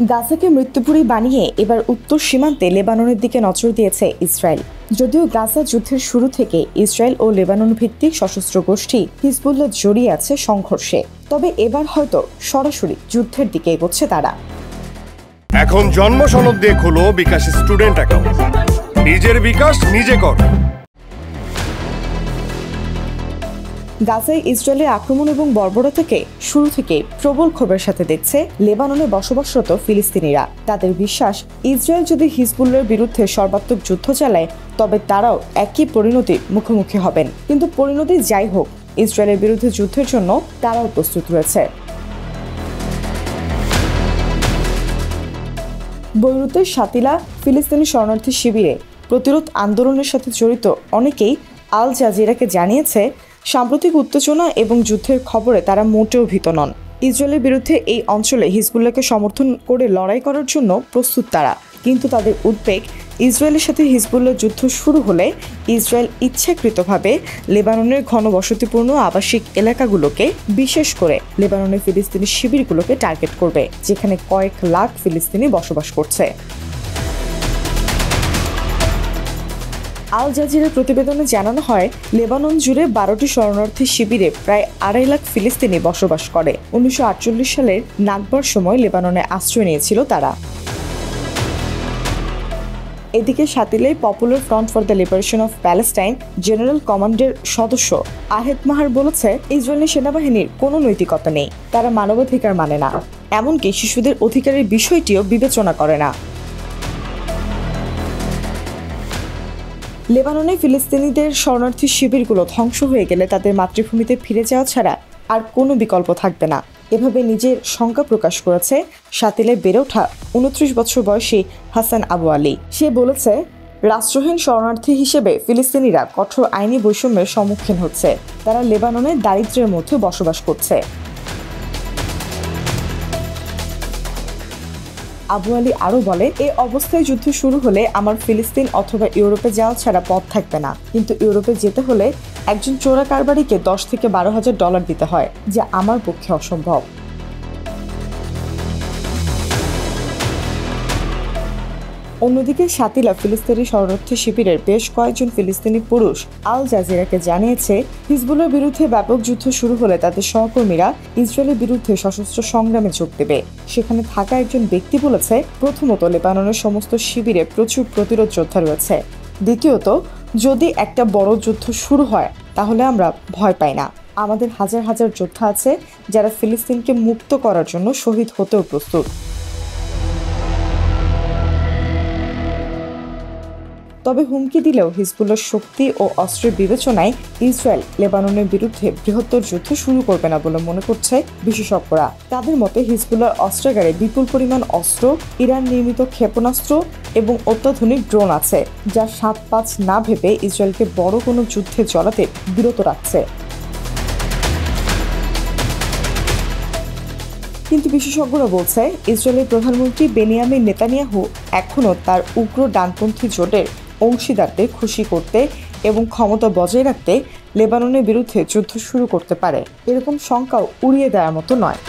গাজাকে মৃত্যুপুরী বানিয়ে এবার উত্তর সীমান্তে লেবাননের দিকে নজর দিয়েছে ইসরায়েল। যদিও গাজা যুদ্ধের শুরু থেকে ইসরায়েল ও লেবানন ভিত্তিক সশস্ত্র গোষ্ঠী হিজবুল্লাহ জড়িয়ে আছে সংঘর্ষে, তবে এবার হয়তো সরাসরি যুদ্ধের দিকে এগোচ্ছে তারা। এখন জন্ম সনদ দিয়ে খোলো বিকাশ স্টুডেন্ট অ্যাকাউন্ট। নিজের বিকাশ নিজে কর। গাজায় ইসরায়েলের আক্রমণ এবং বর্বরতাকে শুরু থেকে প্রবল ক্ষোভের সাথে দেখছে লেবাননে বসবাসরত ফিলিস্তিনিরা। তাদের বিশ্বাস, ইসরায়েল যদি হিজবুল্লাহর বিরুদ্ধে সর্বাত্মক যুদ্ধ চালায় তবে তারাও একই পরিণতির মুখোমুখি হবেন। কিন্তু পরিণতি যাই হোক, ইসরায়েলের বিরুদ্ধে যুদ্ধের জন্য তারাও প্রস্তুত রয়েছে। বৈরুতের শাতিলা ফিলিস্তিনি শরণার্থী শিবিরে প্রতিরোধ আন্দোলনের সাথে জড়িত অনেকেই আল জাজিরাকে জানিয়েছে, সাম্প্রতিক উত্তেজনা এবং যুদ্ধের খবরে তারা মোটেও ভীত নন। ইসরায়েলের বিরুদ্ধে এই অঞ্চলে হিজবুল্লাহকে সমর্থন করে লড়াই করার জন্য প্রস্তুত তারা। কিন্তু তাদের উদ্বেগ, ইসরায়েলের সাথে হিজবুল্লাহ যুদ্ধ শুরু হলে ইসরায়েল ইচ্ছাকৃতভাবে লেবাননের ঘনবসতিপূর্ণ আবাসিক এলাকাগুলোকে, বিশেষ করে লেবাননের ফিলিস্তিনি শিবিরগুলোকে টার্গেট করবে, যেখানে কয়েক লাখ ফিলিস্তিনি বসবাস করছে। আল জাজিরার প্রতিবেদনে জানানো হয়, লেবানন জুড়ে 12টি শরণার্থী শিবিরে প্রায় 2.5 লাখ ফিলিস্তিনি বসবাস করে। 1948 সালের নাকবার সময় লেবাননে আশ্রয় নিয়েছিল তারা। এদিকে শাতিলাই popular front for the liberation of Palestine general কমান্ডের সদস্য আহেদ মাহার বলেছে, ইসরায়েলি সেনাবাহিনীর কোনো নৈতিকতা নেই, তারা মানবাধিকার মানে না, এমনকি শিশুদের অধিকারের বিষয়টিও বিবেচনা করে না। লেবাননে ফিলিস্তিনিদের শরণার্থী শিবিরগুলো ধ্বংস হয়ে গেলে তাদের মাতৃভূমিতে ফিরে যাওয়া ছাড়া আর কোনো বিকল্প থাকবে না, এভাবে নিজের শঙ্কা প্রকাশ করেছে শাতিলে বেড়ে ওঠা 29 বছর বয়সী হাসান আবু আলী। সে বলেছে, রাষ্ট্রহীন শরণার্থী হিসেবে ফিলিস্তিনিরা কঠোর আইনি বৈষম্যের সম্মুখীন হচ্ছে, তারা লেবাননের দারিদ্র্যের মধ্যে বসবাস করছে। আবু আলী আরও বলে, এই অবস্থায় যুদ্ধ শুরু হলে আমার ফিলিস্তিন অথবা ইউরোপে যাওয়া ছাড়া পথ থাকবে না। কিন্তু ইউরোপে যেতে হলে একজন চোরা কারবারিকে $10,000 থেকে $12,000 দিতে হয়, যা আমার পক্ষে অসম্ভব। অন্যদিকে শাতিলা ফিলিস্তিনি শরণার্থী শিবিরের বেশ কয়েকজন ফিলিস্তিনি পুরুষ আল জাজিরাকে জানিয়েছে, হিজবুল্লাহর বিরুদ্ধে ব্যাপক যুদ্ধ শুরু হলে তাদের সহকর্মীরা ইসরায়েলের বিরুদ্ধে সশস্ত্র সংগ্রামে যোগ দেবে। সেখানে থাকা একজন ব্যক্তি বলেছে, প্রথমত লেবাননের সমস্ত শিবিরে প্রচুর প্রতিরোধ যোদ্ধা রয়েছে। দ্বিতীয়ত, যদি একটা বড় যুদ্ধ শুরু হয় তাহলে আমরা ভয় পাই না। আমাদের হাজার হাজার যোদ্ধা আছে যারা ফিলিস্তিনকে মুক্ত করার জন্য শহীদ হতেও প্রস্তুত। তবে হুমকি দিলেও হিজবুল্লাহর শক্তি ও অস্ত্রের বিবেচনায় ইসরায়েল লেবাননের বিরুদ্ধে বৃহত্তর যুদ্ধ শুরু করবে না বলে মনে করছে বিশেষজ্ঞরা। তাদের মতে হিজবুল্লাহর অস্ত্রাগারে বিপুল পরিমাণ অস্ত্র, ইরান নির্মিত ক্ষেপণাস্ত্র এবং অত্যাধুনিক ড্রোন আছে, যা 7-5 না ভেবে ইসরায়েলকে বড় কোনো যুদ্ধে জড়াতে বিরত রাখছে। কিন্তু বিশেষজ্ঞরা বলছে, ইসরায়েলের প্রধানমন্ত্রী বেনিয়ামিন নেতানিয়াহু এখনও তার উগ্র ডানপন্থী জোটের অংশীদারদের খুশি করতে এবং ক্ষমতা বজায় রাখতে লেবাননের বিরুদ্ধে যুদ্ধ শুরু করতে পারে, এরকম শঙ্কাও উড়িয়ে দেওয়ার মতো নয়।